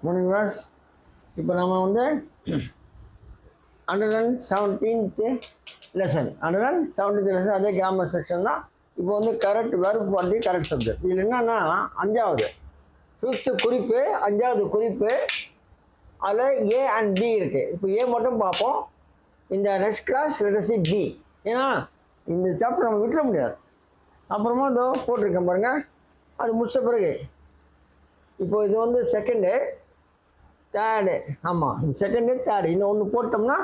Morning was இப்போ நம்ம வந்து 117th லெசன் 117th லெசன் அதே கிராமர் செக்ஷன் தான். இப்போ வந்து கரெக்ட் வெர்ப் பண்ணி கரெக்ட் சப்ஜெக்ட். இதில் என்னன்னா 5வது 5th குறிப்பு 5வது குறிப்பு அதில் ஏ அண்ட் பி இருக்குது. இப்போ ஏ மட்டும் பார்ப்போம். இந்த நெக்ஸ்ட் கிளாஸ் லெட்டசி பி. ஏன்னா இந்த சாப்டர் நம்ம விட்டுற முடியாது. அப்புறமா இதோ போட்டிருக்கேன் பாருங்கள், அது முடிச்ச பிறகு இப்போ இது வந்து செகண்டு தேர்டு. ஆமாம், இது செகண்டு தேர்டு இன்னும் ஒன்று போட்டோம்னா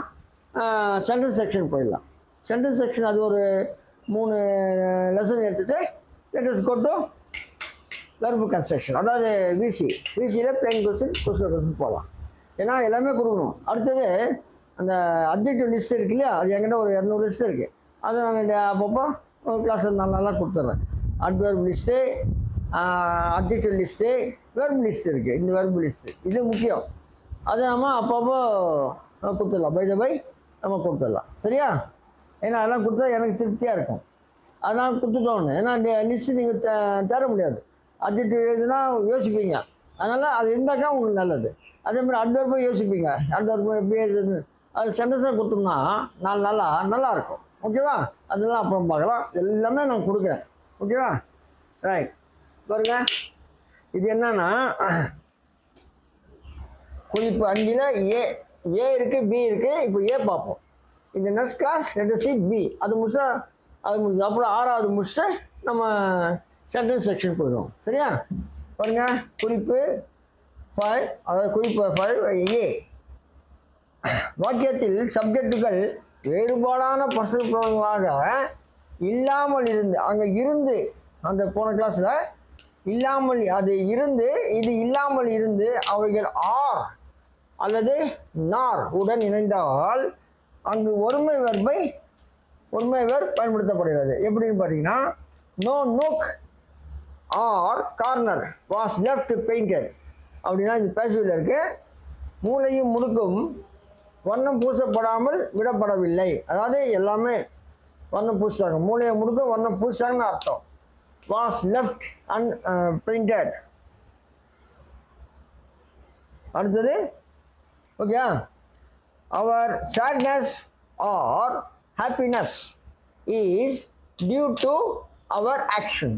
சென்டென்ஸ் செக்ஷன் போயிடலாம். சென்டென்ஸ் செக்ஷன் அது ஒரு 3 லெசன் எடுத்துகிட்டு லெட்டர்ஸ் கொட்டும் வெர்பு கன்ஸ்ட்ரக்ஷன், அதாவது விசியில் பிளைன் கொஸ்டின் போகலாம். ஏன்னா எல்லாமே கொடுக்கணும். அடுத்தது அந்த அப்ஜெக்டிவ் லிஸ்ட் இருக்கு இல்லையா, அது என்கிட்ட ஒரு 200 லிஸ்ட் இருக்குது. அதை நான் அப்பப்போ ஒரு கிளாஸ் நல்லா கொடுத்துட்றேன். Adverb list, objective list, verb list இருக்குது. இந்த வெர்பு லிஸ்ட்டு இது முக்கியம். அது நம்ம அப்பப்போ கொடுத்துடலாம். பை நம்ம கொடுத்துடலாம். சரியா? ஏன்னா அதெல்லாம் கொடுத்தா எனக்கு திருப்தியாக இருக்கும். அதெல்லாம் கொடுத்துட்டோன்னு. ஏன்னா இந்த லிஸ்ட்டு நீங்கள் தேட முடியாது. அப்ஜெக்டிவ் எழுதுனா யோசிப்பீங்க. அதனால் அது இருந்தாக்கா உங்களுக்கு நல்லது. அதே மாதிரி அட்வெர்பும் யோசிப்பீங்க. அட்வெர்பு எப்படி எழுதுன்னு அது சென்டென்ஸாக கொடுத்தோம்னா நல்லாயிருக்கும். ஓகேவா? அதெல்லாம் அப்புறம் பார்க்கலாம். எல்லாமே நான் கொடுக்குறேன். ஓகேவா? ரைட். பாருங்க, இது என்னன்னா குறிப்பு 5ல் ஏ இருக்குது, பி இருக்குது. இப்போ ஏ பார்ப்போம். இந்த next class letter C B. அது முடிச்சா அப்புறம் 6வது முடிச்சு நம்ம சென்டென்ஸ் செக்ஷன் போயிடுவோம். சரியா? பாருங்க, குறிப்பு 5, அதாவது குறிப்பு 5 ஏ. வாக்கியத்தில் சப்ஜெக்டுகள் வேறுபாடான பர்சனல் ப்ரொனவுன்களாக இல்லாமல் இருந்து, அங்கே இருந்து, அந்த போன கிளாஸில் இல்லாமல், அது இருந்து, இது இல்லாமல் இருந்து அவைகள் ஆர் அல்லது நார் உடன் இணைந்தால் அங்கு ஒருமை வெர்ப் பயன்படுத்தப்படுகிறது. எப்படின்னு பார்த்தீங்கன்னா, no nook or corner was left painted அப்படின்னா இது பேசிவில் இருக்குது. மூளையும் முடுக்கும் வண்ணம் பூசப்படாமல் விடப்படவில்லை. அதாவது எல்லாமே வண்ணம் பூசிட்டாங்க. மூளையை முடுக்கும் வண்ணம் பூசிட்டாங்கன்னு அர்த்தம். Was left and painted. அடுத்தது okay, our sadness or happiness is due to our action.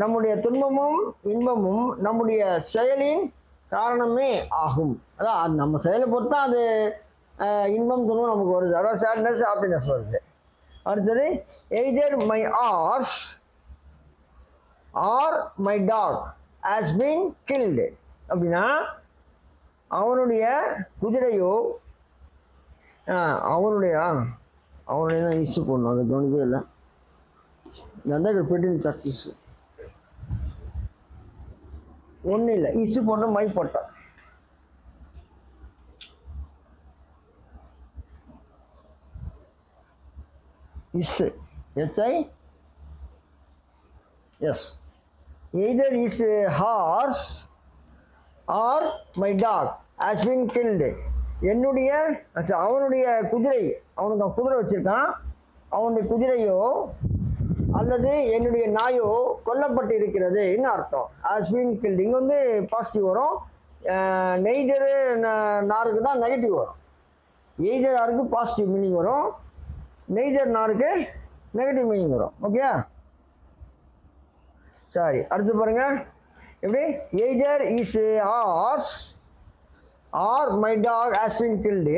நம்முடைய துன்பமும் இன்பமும் நம்முடைய செயலின் காரணமே ஆகும். அதான் நம்ம செயலை பொறுத்து தான் அது இன்பம் துன்பம் நமக்கு வருது. அதாவது சேட்னஸ் ஹாப்பினஸ் வருது. அடுத்தது either my horse or my dog has been killed அப்படின்னா அவனுடைய குதிரையோ அவனுடைய தான் இசு போடணும். அது கவனிக்கவே இல்லை. அந்த பெட்டின் சாக்டிஸ் ஒன்றும் இல்லை. இசு போட்ட மை போட்ட இசு எச்சை எஸ். Either is horse or my dog has been killed. என்னுடைய அவனுடைய குதிரை, அவனுக்கு குதிரை வச்சிருக்கான், அவனுடைய குதிரையோ அல்லது என்னுடைய நாயோ கொல்லப்பட்டு இருக்கிறது என்ன அர்த்தம். ஹாஸ் பீன் கில்டு இங்கே வந்து பாசிட்டிவ் வரும். நெய்தரு நாருக்கு தான் நெகட்டிவ் வரும். எய்தர் ஆருக்கு பாசிட்டிவ் மீனிங் வரும், நெய்தர் நாருக்கு நெகட்டிவ் மீனிங் வரும். ஓகே, சரி. அடுத்து பாருங்க, எப்படி either is horse or my dog has been killed.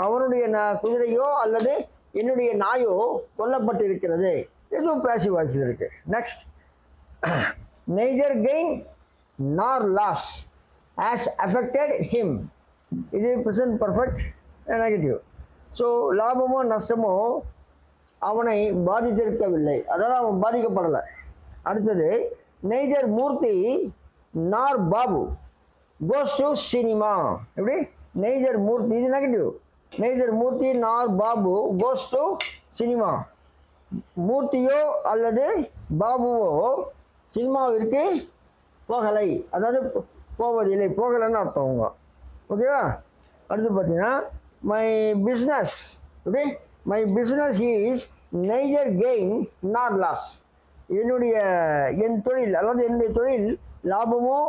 அவனுடைய குதிரையோ அல்லது என்னுடைய நாயோ கொல்லப்பட்டு இருக்கிறது. இதுவும் பேசிவ் வாய்ஸில் இருக்கு. நெக்ஸ்ட், நெய்தர் கெயின் நார் லாஸ் ஹாஸ் அஃபெக்டட் ஹிம். இது ப்ரெசன்ட் பர்ஃபெக்ட் நெகட்டிவ். ஸோ லாபமோ நஷ்டமோ அவனை பாதித்திருக்கவில்லை, அதாவது அவன் பாதிக்கப்படலை. அடுத்தது, நெய்தர் மூர்த்தி நார் பாபு கோஸ் டு சினிமா. எப்படி? நெய்தர் மூர்த்தி, இது நெகட்டிவ். நெய்தர் மூர்த்தி நார் பாபு கோஸ் டு சினிமா. மூர்த்தியோ அல்லது பாபுவோ சினிமாவிற்கு போகலை, அதாவது போவதில்லை, போகலைன்னு அர்த்தம் அவங்க. ஓகேவா? அடுத்து பார்த்தீங்கன்னா, மை பிஸ்னஸ், எப்படி? My business is neither gain நார் லாஸ். என் தொழில், அதாவது என்னுடைய தொழில் லாபமோ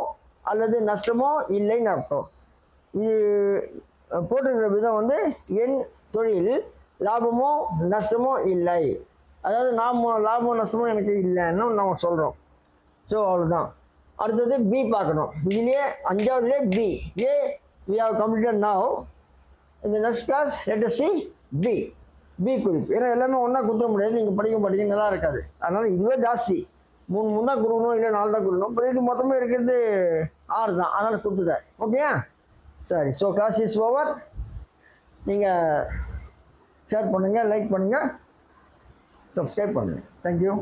அல்லது நஷ்டமோ இல்லைன்னு அர்த்தம். இது போட்டிருக்கிற விதம் வந்து என் தொழில் லாபமோ நஷ்டமோ இல்லை, அதாவது லாபமோ நஷ்டமோ எனக்கு இல்லைன்னு நம்ம சொல்கிறோம். ஸோ அவ்வளோதான். அடுத்தது பி பார்க்கணும். இதுலேயே அஞ்சாவதுலேயே B. A we have completed now. இந்த next class let us see B. B குறிப்பு. ஏன்னா எல்லாமே ஒன்றா கொடுத்துட முடியாது, நீங்கள் படிக்க நல்லா இருக்காது. அதனால் இதுவே ஜாஸ்தி, 3 தான் கொடுக்கணும், இல்லை 4 தான் கொடுக்கணும். இப்போ இது மொத்தமே இருக்கிறது 6 தான், அதனால் கொடுத்துட்டேன். ஓகேயா? சரி. So class is over. நீங்கள் ஷேர் பண்ணுங்கள், லைக் பண்ணுங்கள், சப்ஸ்கிரைப் பண்ணுங்கள். தேங்க்யூ.